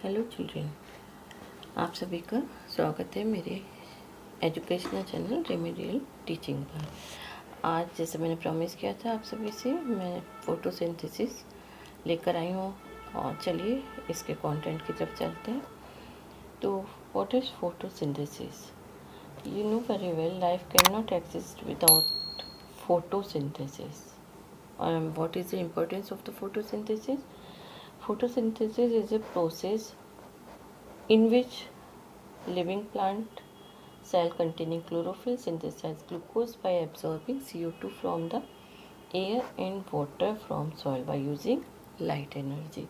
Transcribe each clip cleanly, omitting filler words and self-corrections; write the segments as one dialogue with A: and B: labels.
A: Hello children, आप सभी का स्वागत है मेरे एजुकेशनल चैनल रेमेडियल टीचिंग पर। आज जैसे मैंने प्रॉमिस किया था आप सभी से, मैं फोटोसिंथेसिस लेकर आई हूँ और चलिए इसके कंटेंट की तरफ चलते हैं। तो what is photosynthesis? You know very well, life can not exist without photosynthesis. What is the importance of the photosynthesis? Photosynthesis is a process in which living plant cell containing chlorophyll synthesize glucose by absorbing CO2 from the air and water from soil by using light energy.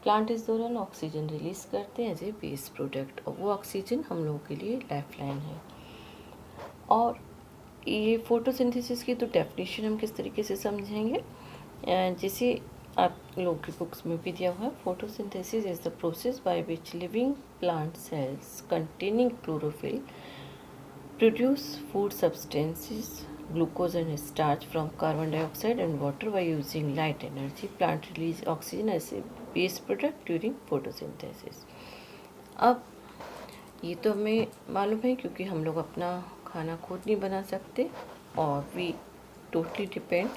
A: Plant इस दौरान oxygen release करते हैं as a base product और वो oxygen हम लोगों के लिए लाइफ लाइन है। और ये फोटोसिंथेसिस की तो डेफिनेशन हम किस तरीके से समझेंगे, जैसे आप लोगों की बुक्स में भी दिया हुआ है। Photosynthesis is the process by which living plant cells containing chlorophyll produce food substances glucose and starch from carbon dioxide and water by using light energy. Plant release oxygen as a base product during photosynthesis. अब ये तो हमें मालूम है क्योंकि हम लोग अपना खाना खुद नहीं बना सकते और we totally depend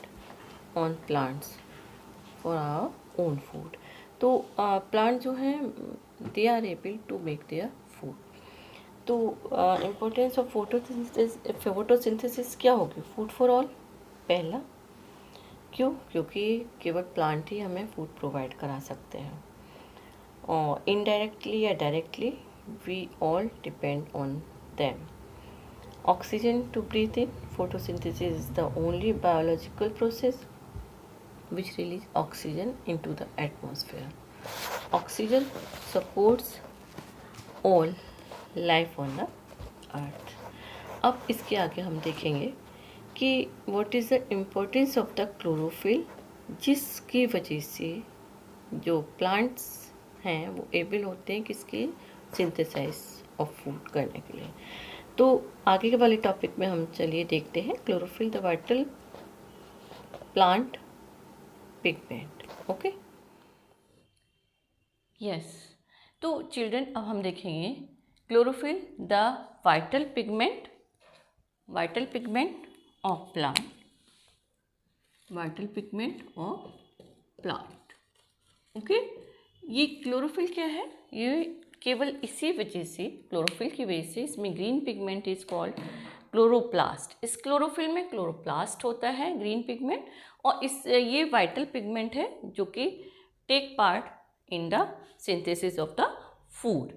A: on plants for our own food. तो प्लांट जो हैं they are able to make their food. तो इम्पोर्टेंस ऑफ फोटोसिंथेसिस क्या होगी? Food for all. पहला, क्यों? क्योंकि केवल प्लांट ही हमें फूड प्रोवाइड करा सकते हैं और इनडायरेक्टली या directly we all depend on them. Oxygen to breathe in. Photosynthesis is the only biological process which release oxygen into the atmosphere. Oxygen supports all life on the earth. अब इसके आगे हम देखेंगे कि what is the importance of the chlorophyll, जिसकी वजह से जो प्लांट्स हैं वो एबल होते हैं किसके सिंथेसाइज ऑफ फूड करने के लिए। तो आगे के वाले टॉपिक में हम चलिए देखते हैं chlorophyll the vital plant pigment. Okay, yes. तो चिल्ड्रन, अब हम देखेंगे chlorophyll the vital pigment of plant, vital pigment of plant. Okay, ये क्लोरोफिल क्या है? ये केवल इसी वजह से, क्लोरोफिल की वजह से इसमें green pigment is called chloroplast. इस क्लोरोफिल में क्लोरोप्लास्ट होता है ग्रीन पिगमेंट, और ये वाइटल पिगमेंट है जो कि take part in the synthesis of the food.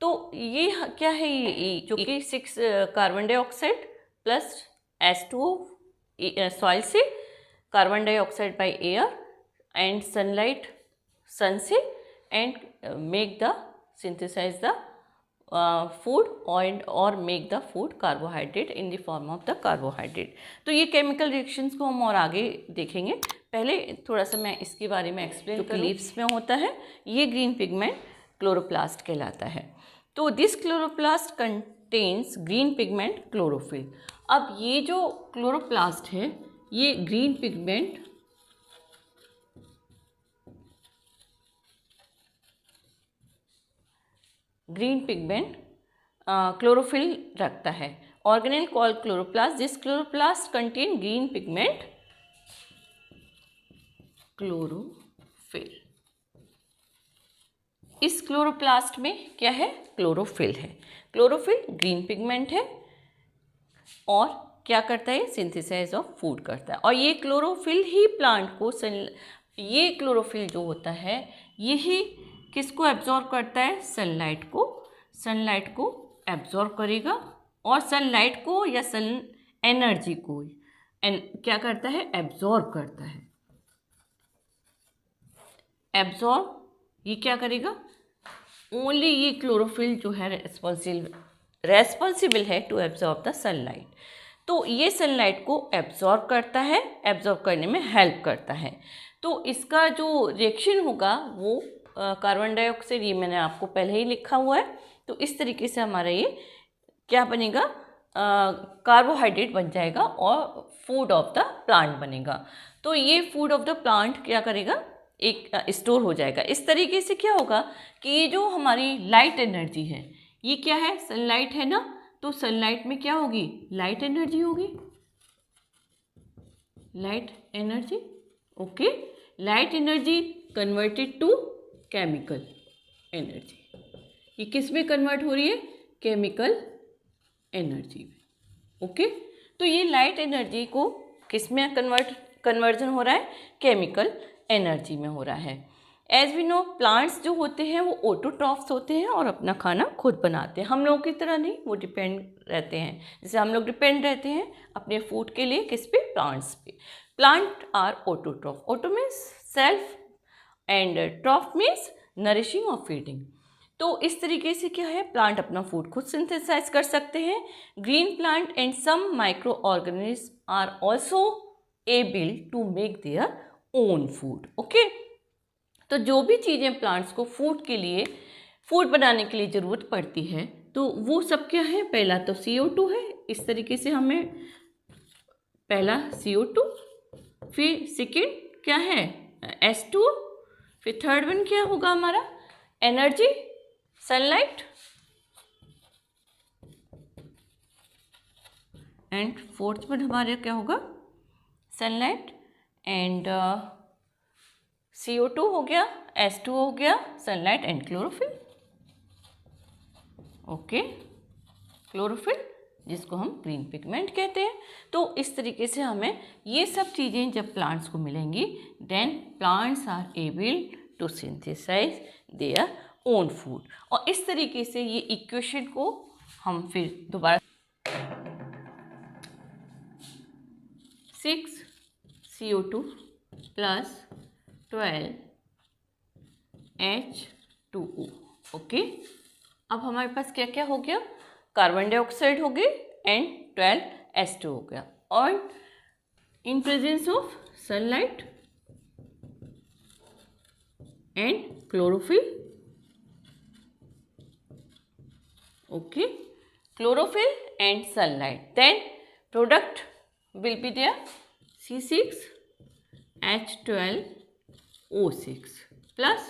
A: तो ये क्या है? ये जो कि 6 carbon dioxide plus H2O soil से, carbon dioxide by air and sunlight sun से, and make the synthesize the food और make the food carbohydrate in the form of the carbohydrate। तो ये केमिकल रिएक्शंस को हम और आगे देखेंगे। पहले थोड़ा सा मैं इसके बारे में एक्सप्लेन करूँ। जो लीव्स में होता है ये ग्रीन पिगमेंट क्लोरोप्लास्ट कहलाता है। तो this chloroplast contains green pigment chlorophyll. अब ये जो क्लोरोप्लास्ट है ये ग्रीन पिगमेंट क्लोरोफिल रखता है। Organelle called chloroplast. This chloroplast contain green pigment chlorophyll. इस क्लोरोप्लास्ट में क्या है? क्लोरोफिल है। क्लोरोफिल ग्रीन पिगमेंट है और क्या करता है? सिंथेसाइज ऑफ फूड करता है। और ये क्लोरोफिल ही प्लांट को ये क्लोरोफिल जो होता है यही किसको एब्जॉर्ब करता है? सनलाइट को एब्जॉर्ब करेगा और सनलाइट को या सन एनर्जी को क्या करता है? एब्जॉर्ब करता है। एब्जॉर्ब ये क्या करेगा? ओनली ये क्लोरोफिल जो है रेस्पॉन्सिबल है टू एब्जॉर्ब द सनलाइट। तो ये सनलाइट को एब्जॉर्ब करता है, एब्जॉर्ब करने में हेल्प करता है। तो इसका जो रिएक्शन होगा वो कार्बन डाइऑक्साइड, ये मैंने आपको पहले ही लिखा हुआ है। तो इस तरीके से हमारा ये क्या बनेगा? कार्बोहाइड्रेट बन जाएगा और फूड ऑफ द प्लांट बनेगा। तो ये फूड ऑफ द प्लांट क्या करेगा?
B: एक स्टोर हो जाएगा। इस तरीके से क्या होगा कि ये जो हमारी लाइट एनर्जी है, ये क्या है, सनलाइट है ना, तो सनलाइट में क्या होगी, लाइट एनर्जी होगी, light energy. Okay, light energy converted to chemical energy. ये किस में कन्वर्ट हो रही है, केमिकल एनर्जी में। ओके, तो ये लाइट एनर्जी को किस में कन्वर्जन हो रहा है, केमिकल एनर्जी में हो रहा है। एज वी नो, प्लांट्स जो होते हैं वो ऑटोट्रॉफ्स होते हैं और अपना खाना खुद बनाते हैं। हम लोगों की तरह नहीं, वो डिपेंड रहते हैं। जैसे हम लोग डिपेंड रहते हैं अपने फूड के लिए किस पे, प्लांट्स पे। Plant are autotroph. Auto means self and troph means nourishing और फीडिंग। तो इस तरीके से क्या है, प्लांट अपना फूड खुद सिंथेसाइज कर सकते हैं। Green plant and some micro organism are also able to make their own food. Okay, तो जो भी चीज़ें प्लांट्स को फूड के लिए, फूड बनाने के लिए ज़रूरत पड़ती है, तो वो सब क्या है, पहला तो CO2 है। इस तरीके से हमें पहला CO2, फिर सेकेंड क्या है, H2, फिर थर्ड वन क्या होगा हमारा, energy, sunlight, and fourth one हमारे क्या होगा, सनलाइट एंड CO2 हो गया, H2 हो गया, sunlight and chlorophyll. Okay, chlorophyll जिसको हम ग्रीन पिगमेंट कहते हैं। तो इस तरीके से हमें ये सब चीज़ें जब प्लांट्स को मिलेंगी, then plants are able to synthesise their own food. और इस तरीके से ये इक्वेशन को हम फिर दोबारा 6 CO2 प्लस 12 H2O। ओके, अब हमारे पास क्या क्या हो गया, कार्बन डाइऑक्साइड हो गई एंड 12 H2 हो गया, और in presence of sunlight and chlorophyll. Okay, chlorophyll and sunlight, then product will be there C6H12O6 plus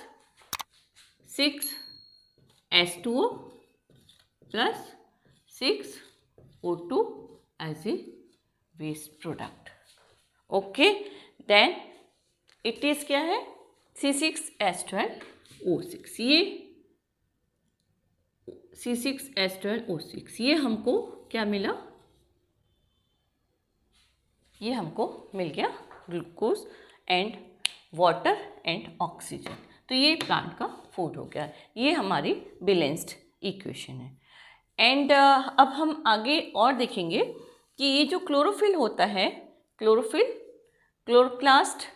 B: 6H2O plus 6O2 as a waste product. Okay, then it is क्या है, C6H12O6। ये C6H12O6 ये हमको क्या मिला, ये हमको मिल गया glucose and water and oxygen. तो ये प्लांट का फूड हो गया। ये हमारी बैलेंस्ड इक्वेशन है। एंड अब हम आगे और देखेंगे कि ये जो क्लोरोफिल होता है, क्लोरोफिल, क्लोरोप्लास्ट,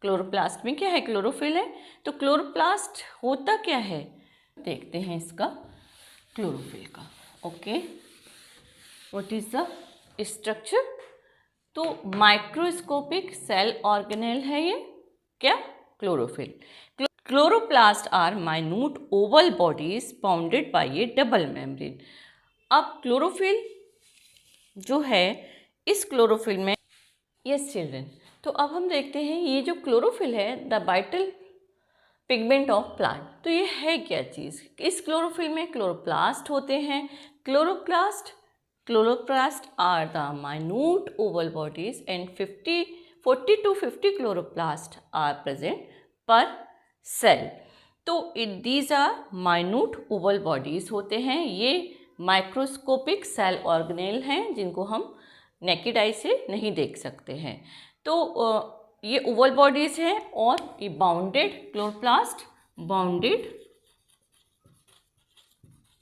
B: क्लोरोप्लास्ट में क्या है, क्लोरोफिल है। तो क्लोरोप्लास्ट होता क्या है, देखते हैं इसका क्लोरोफिल का। Okay, what is the structure, तो माइक्रोस्कोपिक सेल ऑर्गेनेल है ये क्या, chlorophyll. Chloroplast are minute oval bodies bounded by a double membrane. अब क्लोरोफिल जो है, इस क्लोरोफिल में, यस चिल्ड्रन, तो अब हम देखते हैं ये जो क्लोरोफिल है, the vital pigment of plant. तो ये है क्या चीज़, इस क्लोरोफिल में क्लोरोप्लास्ट होते हैं। Chloroplast are the minute oval bodies and 40 to 50 chloroplast are present per cell. तो these are minute oval bodies होते हैं, ये माइक्रोस्कोपिक सेल ऑर्गेनेल हैं जिनको हम नेकेड आई से नहीं देख सकते हैं। तो ये ओवल बॉडीज हैं और ये bounded, chloroplast bounded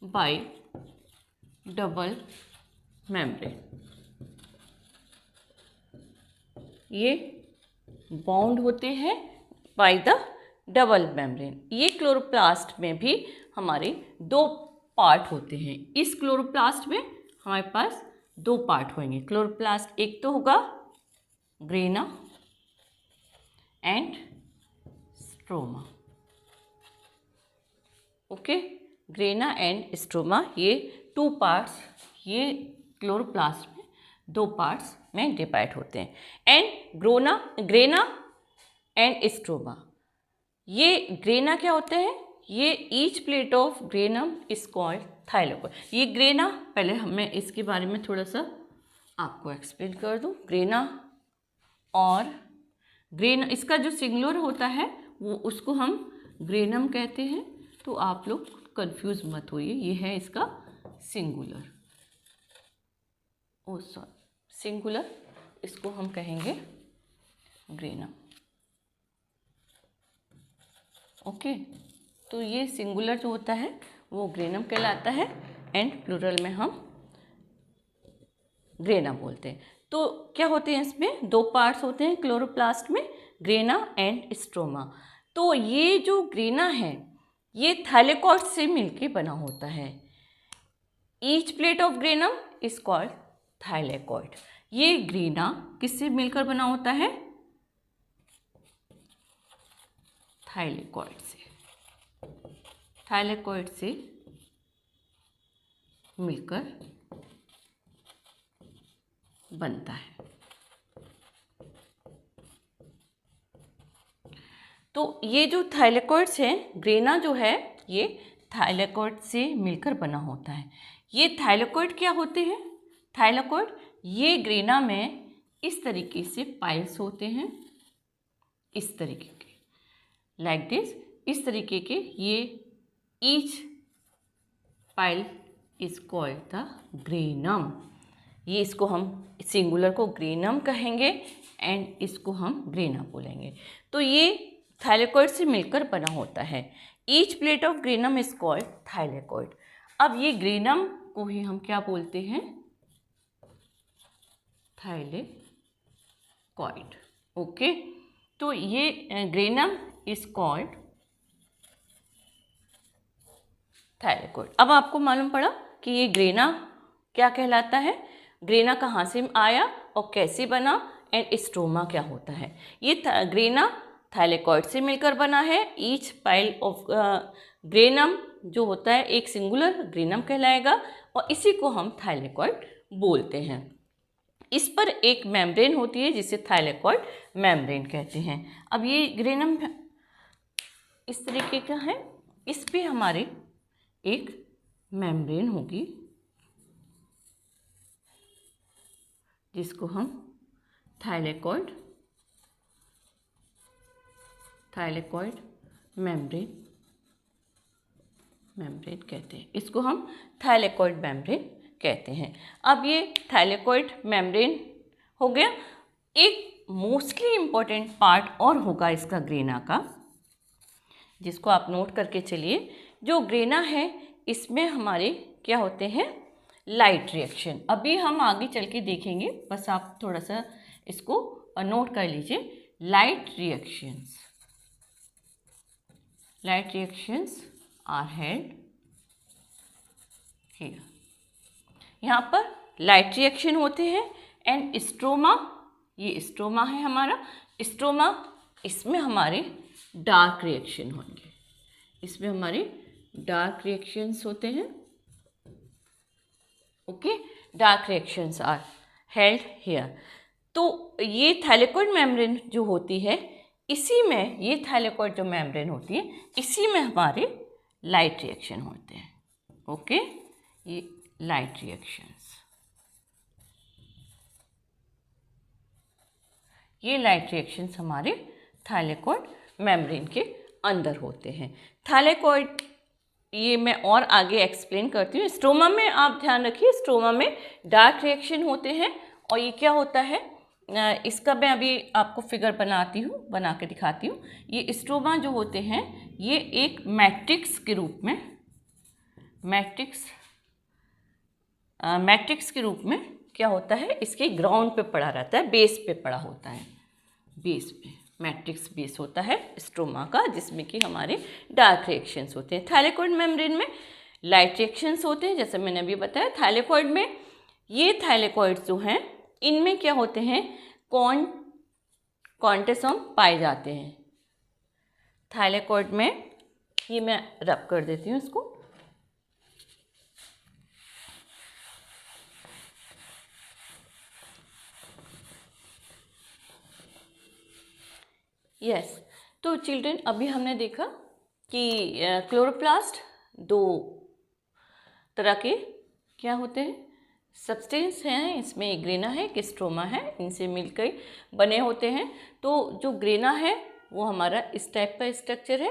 B: by double membrane. ये बाउंड होते हैं बाय द डबल मेम्ब्रेन। ये क्लोरोप्लास्ट में भी हमारे दो पार्ट होते हैं। इस क्लोरोप्लास्ट में हमारे पास दो पार्ट होंगे। क्लोरोप्लास्ट एक तो होगा grana and stroma. Okay, grana and stroma, ये टू पार्ट्स, ये क्लोरोप्लास्ट में दो पार्ट्स में डिवाइड होते हैं। एंड ग्रेना एंड स्ट्रोमा ये ग्रेना क्या होते हैं? ये each plate of granum is called thylakoid. ये ग्रेना, पहले मैं इसके बारे में थोड़ा सा आपको एक्सप्लेन कर दूं। ग्रेना और ग्रेना, इसका जो सिंगुलर होता है वो उसको हम ग्रेनम कहते हैं, तो आप लोग कंफ्यूज मत होइए। ये है इसका सिंगुलर, ओ सॉरी सिंगुलर, इसको हम कहेंगे ग्रेनम। ओके, तो ये सिंगुलर जो होता है वो ग्रेनम कहलाता है एंड प्लूरल में हम ग्रेना बोलते हैं। तो क्या होते हैं इसमें? दो पार्ट्स होते हैं क्लोरोप्लास्ट में, ग्रेना एंड स्ट्रोमा। तो ये जो ग्रेना है ये थाइलेकोइड से मिलके बना होता है। Each plate of granum is called thylakoid. ये ग्रेना किससे मिलकर बना होता है? थाइलेकोइड से। थाइलेकोइड से मिलकर बनता है। तो ये जो थाइलेकोइड्स है, ग्रेना जो है ये थाइलेकोइड से मिलकर बना होता है। ये थाइलेकोइड क्या होते हैं? थाइलेकोइड ये ग्रेना में इस तरीके से पाइल्स होते हैं, इस तरीके के, लाइक दिस, इस तरीके के। ये each pile is called the granum. ये इसको हम सिंगुलर को ग्रेनम कहेंगे एंड इसको हम ग्रेना बोलेंगे। तो ये थाइलेकोइड से मिलकर बना होता है। Each plate of granum is called thylakoid. अब ये ग्रेनम को ही हम क्या बोलते हैं? थाइलेकोइड। ओके, तो ये ग्रेनम इज कॉल्ड थाइलेकोइड। अब आपको मालूम पड़ा कि ये ग्रेना क्या कहलाता है, ग्रेना कहाँ से आया और कैसे बना, एंड स्ट्रोमा क्या होता है। ये ग्रेना थाइलेकोइड से मिलकर बना है। ईच पाइल ऑफ ग्रेनम जो होता है एक सिंगुलर ग्रेनम कहलाएगा और इसी को हम थाइलेकोइड बोलते हैं। इस पर एक मेम्ब्रेन होती है जिसे थाइलेकोइड मेम्ब्रेन कहते हैं। अब ये ग्रेनम इस तरीके का है, इस पे हमारे एक मेम्ब्रेन होगी जिसको हम थाइलेकोइड मेम्ब्रेन कहते हैं। इसको हम थाइलेकोइड मेम्ब्रेन कहते हैं। अब ये थाइलेकोइड मेम्ब्रेन हो गया। एक मोस्टली इम्पॉर्टेंट पार्ट और होगा इसका ग्रेना का, जिसको आप नोट करके चलिए। जो ग्रेना है इसमें हमारे क्या होते हैं? Light reaction. अभी हम आगे चल के देखेंगे, बस आप थोड़ा सा इसको नोट कर लीजिए। Light reactions are held here. यहाँ पर लाइट रिएक्शन होते हैं एंड स्ट्रोमा, ये स्ट्रोमा है हमारा। स्ट्रोमा, इसमें हमारे डार्क रिएक्शन होंगे, इसमें हमारे डार्क रिएक्शंस होते हैं। Okay, dark reactions are held here. तो ये थाइलेकोइड मेम्ब्रेन जो होती है, इसी में ये थाइलेकोइड जो मेम्ब्रेन होती है इसी में हमारे लाइट रिएक्शन होते हैं। ओके, ये लाइट रिएक्शंस, ये लाइट रिएक्शंस हमारे थाइलेकोइड मेम्ब्रेन के अंदर होते हैं। थाइलेकोइड ये मैं और आगे एक्सप्लेन करती हूँ। स्ट्रोमा में आप ध्यान रखिए, स्ट्रोमा में डार्क रिएक्शन होते हैं और ये क्या होता है इसका मैं अभी आपको फिगर बना के दिखाती हूँ। ये स्ट्रोमा जो होते हैं ये एक मैट्रिक्स के रूप में मैट्रिक्स के रूप में क्या होता है, इसके ग्राउंड पे पड़ा रहता है, बेस पे पड़ा होता है, बेस पे मैट्रिक्स बेस होता है स्ट्रोमा का, जिसमें कि हमारे डार्क रिएक्शंस होते हैं। थाइलेकोइड मेम्ब्रेन में लाइट रिएक्शंस होते हैं, जैसे मैंने अभी बताया। थाइलेकोइड में ये थाइलेकोइड्स जो हैं इनमें क्या होते हैं, क्वांटिसम पाए जाते हैं थाइलेकोइड में। ये मैं रब कर देती हूँ इसको। यस, तो चिल्ड्रन अभी हमने देखा कि क्लोरोप्लास्ट दो तरह के क्या होते हैं, सब्सटेंस हैं। इसमें ग्रेना है, एक स्ट्रोमा है, इनसे मिलकर बने होते हैं। तो जो ग्रेना है वो हमारा इस टाइप का स्ट्रक्चर है,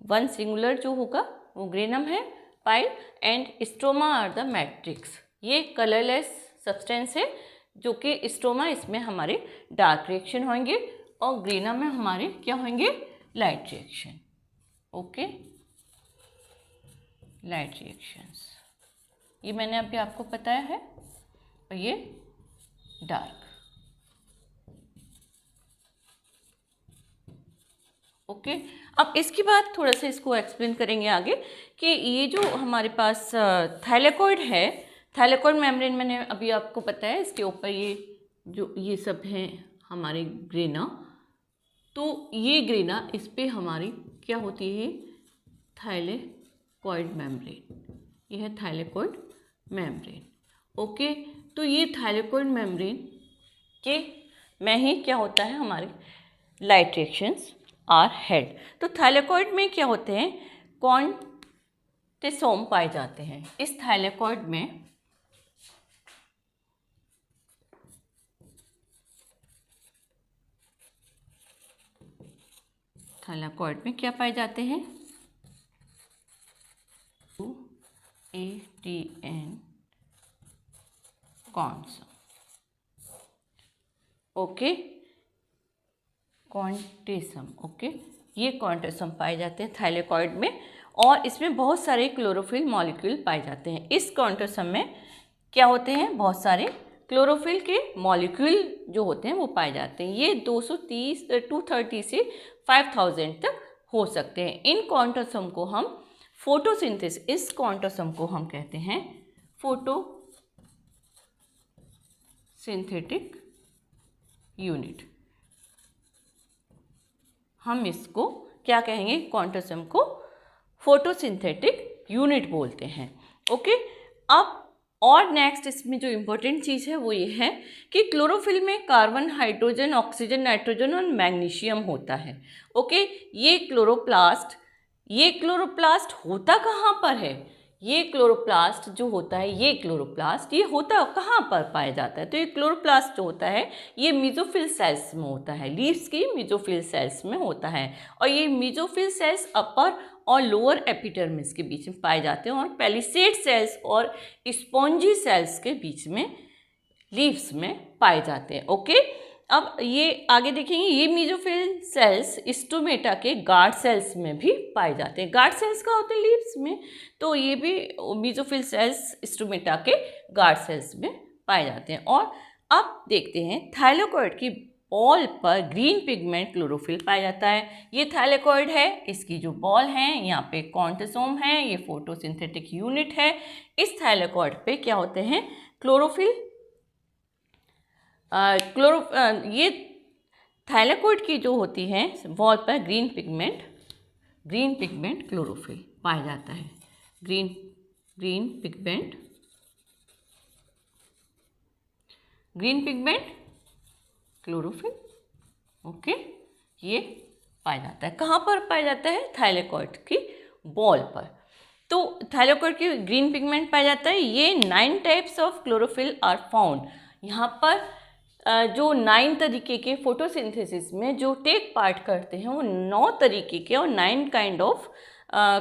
B: वन सिंगुलर जो होगा वो ग्रेनम है, pile and stroma are the matrix. ये कलरलेस सब्सटेंस है जो कि स्ट्रोमा, इसमें हमारे डार्क रिएक्शन होंगे और ग्रेनम में हमारे क्या होंगे, light reaction. Okay, light reactions ये मैंने अभी आपको बताया है, और ये डार्क। ओके, अब इसके बाद थोड़ा सा इसको एक्सप्लेन करेंगे आगे कि ये जो हमारे पास थाइलेकॉइड है, थाइलेकॉइड मेम्ब्रेन मैंने अभी आपको बताया, इसके ऊपर ये सब हैं हमारे ग्रेना। तो ये ग्रेना, इस पे हमारी क्या होती है, थाइलेकॉइड मेम्ब्रेन। ये है थाइलेकॉइड मेम्ब्रेन। ओके, तो ये थाइलेकॉइड मेम्ब्रेन के में ही क्या होता है, हमारे लाइट रिएक्शंस आर हेड। तो थाइलेकॉइड में क्या होते हैं, क्वांटिसोम पाए जाते हैं। इस थाइलेकॉइड में क्या पाए जाते हैं, ATN क्वांटिसम। ओके, क्वांटिसम। ओके, ये क्वांटिसम पाए जाते हैं थाइलेकॉइड में, और इसमें बहुत सारे क्लोरोफिल मॉलिक्यूल पाए जाते हैं। इस क्वांटिसम में क्या होते हैं, बहुत सारे क्लोरोफिल के मॉलिक्यूल जो होते हैं वो पाए जाते हैं। ये 230 से 5000 तक हो सकते हैं। इन क्वांटिसम को हम फोटोसिंथेसिस, इस क्वांटिसम को हम कहते हैं फोटोसिंथेटिक यूनिट। हम इसको क्या कहेंगे, क्वांटिसम को फोटोसिंथेटिक यूनिट बोलते हैं। ओके, अब और नेक्स्ट इसमें जो इम्पोर्टेंट चीज़ है वो ये है कि क्लोरोफिल में कार्बन, हाइड्रोजन, ऑक्सीजन, नाइट्रोजन और मैग्नीशियम होता है। ओके, ये क्लोरोप्लास्ट होता कहाँ पर है, ये क्लोरोप्लास्ट जो होता है, ये होता कहाँ पर पाया जाता है। तो ये क्लोरोप्लास्ट जो होता है ये मेसोफिल सेल्स में होता है, लीव्स की मेसोफिल सेल्स में होता है। और ये मेसोफिल सेल्स अपर और लोअर एपिडर्मिस के बीच में पाए जाते हैं, और पैलिसेड सेल्स और स्पॉन्जी सेल्स के बीच में लीव्स में पाए जाते हैं। ओके, अब ये आगे देखेंगे, ये मेसोफिल सेल्स स्टोमेटा के गार्ड सेल्स में भी पाए जाते हैं। गार्ड सेल्स का होते हैं लीव्स में, तो ये भी मेसोफिल सेल्स स्टोमेटा के गार्ड सेल्स में पाए जाते हैं। और अब देखते हैं थाइलेकॉइड की बॉल पर ग्रीन पिगमेंट क्लोरोफिल पाया जाता है। ये थाइलेकॉइड है, इसकी जो बॉल है यहाँ पे क्वांटिसोम है, ये फोटोसिंथेटिक यूनिट है। इस थाइलेकॉइड पे क्या होते हैं, क्लोरोफिल ये थाइलेकॉइड की जो होती है वॉल पर ग्रीन पिगमेंट क्लोरोफिल पाया जाता है। Green pigment chlorophyll. ओके, ये पाया जाता है कहाँ पर पाया जाता है, थाइलेकॉइड की बॉल पर। तो थाइलेकॉइड की ग्रीन पिगमेंट पाया जाता है। ये 9 types of chlorophyll are found. यहाँ पर जो 9 तरीके के फोटोसिंथेसिस में जो टेक पार्ट करते हैं वो 9 तरीके के और 9 kind of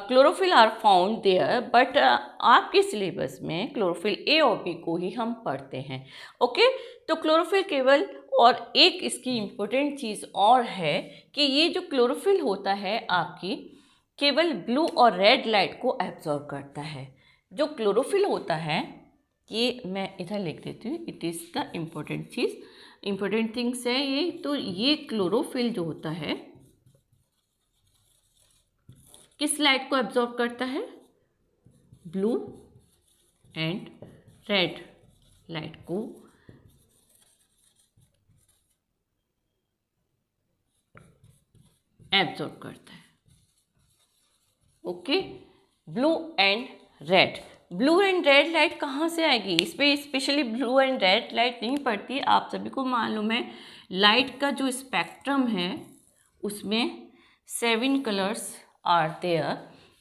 B: chlorophyll are found there, but आपके सिलेबस में क्लोरोफिल ए और बी को ही हम पढ़ते हैं। ओके, तो क्लोरोफिल केवल, और एक इसकी इम्पोर्टेंट चीज़ और है कि ये जो क्लोरोफिल होता है आपकी केवल ब्लू और रेड लाइट को एब्जॉर्ब करता है। जो क्लोरोफिल होता है, ये मैं इधर लिख देती हूँ, it is the important things है ये। तो ये क्लोरोफिल जो होता है किस लाइट को एब्जॉर्ब करता है, ब्लू एंड रेड लाइट को एब्जॉर्ब करता है। Okay, blue and red light कहाँ से आएगी, इस पर specially blue and red light नहीं पड़ती। आप सभी को मालूम है लाइट का जो स्पेक्ट्रम है उसमें 7 कलर्स आर देयर,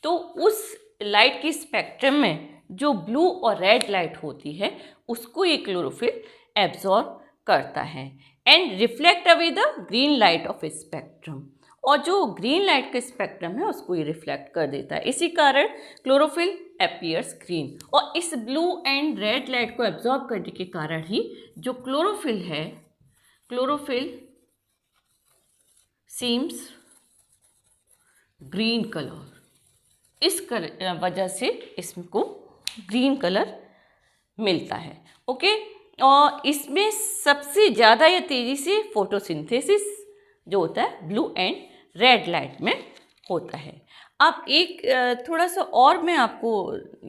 B: तो उस लाइट की स्पेक्ट्रम में जो ब्लू और रेड लाइट होती है उसको ये क्लोरोफिल एब्जॉर्ब करता है and reflect away the green light of spectrum, और जो ग्रीन लाइट का स्पेक्ट्रम है उसको ये रिफ्लेक्ट कर देता है। इसी कारण क्लोरोफिल अपीयर्स ग्रीन, और इस ब्लू एंड रेड लाइट को एब्जॉर्ब करने के कारण ही जो क्लोरोफिल है, क्लोरोफिल सीम्स ग्रीन कलर, इस वजह से इसको ग्रीन कलर मिलता है। ओके, और इसमें सबसे ज़्यादा या तेज़ी से फोटोसिंथेसिस जो होता है ब्लू एंड रेड लाइट में होता है। अब एक थोड़ा सा और मैं आपको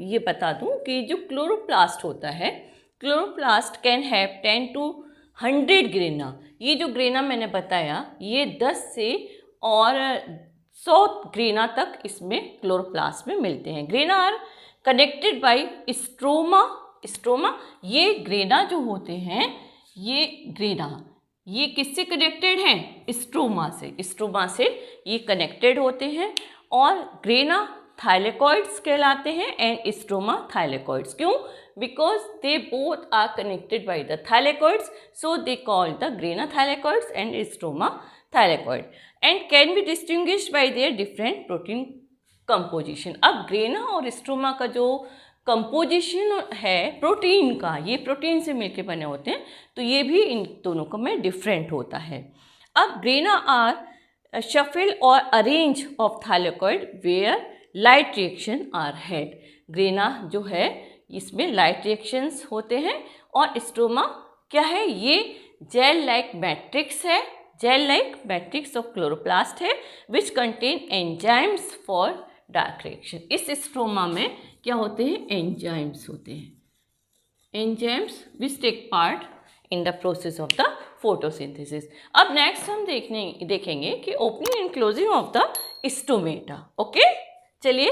B: ये बता दूं कि जो क्लोरोप्लास्ट होता है, chloroplast can have 10 to 100 grana. ये जो ग्रेना मैंने बताया ये 10 से और 100 ग्रेना तक इसमें क्लोरोप्लास्ट में मिलते हैं। Grana are connected by stroma, stroma ये ग्रेना जो होते हैं, ये ग्रेना ये किससे कनेक्टेड हैं? स्ट्रोमा से, स्ट्रोमा से ये कनेक्टेड होते हैं और ग्रेना थाइलेकॉइड्स कहलाते हैं एंड स्ट्रोमा थाइलेकॉइड्स। क्यों? Because they both are connected by the thylakoids, so they call the grana thylakoids and stroma thylakoid and can be distinguished by their different protein composition. अब grana और stroma का जो composition है protein का, ये protein से मिलके बने होते हैं, तो ये भी इन दोनों का में डिफरेंट होता है। अब ग्रेना आर शफल और arrange of thylakoid where light reaction are held. Grana जो है इसमें लाइट रिएक्शंस होते हैं और स्ट्रोमा क्या है? ये जेल लाइक मैट्रिक्स है, gel like matrix of chloroplast है which contain enzymes for dark reaction. इस स्ट्रोमा में क्या होते हैं? एंजाइम्स होते हैं, enzymes which take part in the process of the photosynthesis. अब नेक्स्ट हम देखेंगे कि opening and closing of the stomata. Okay, चलिए।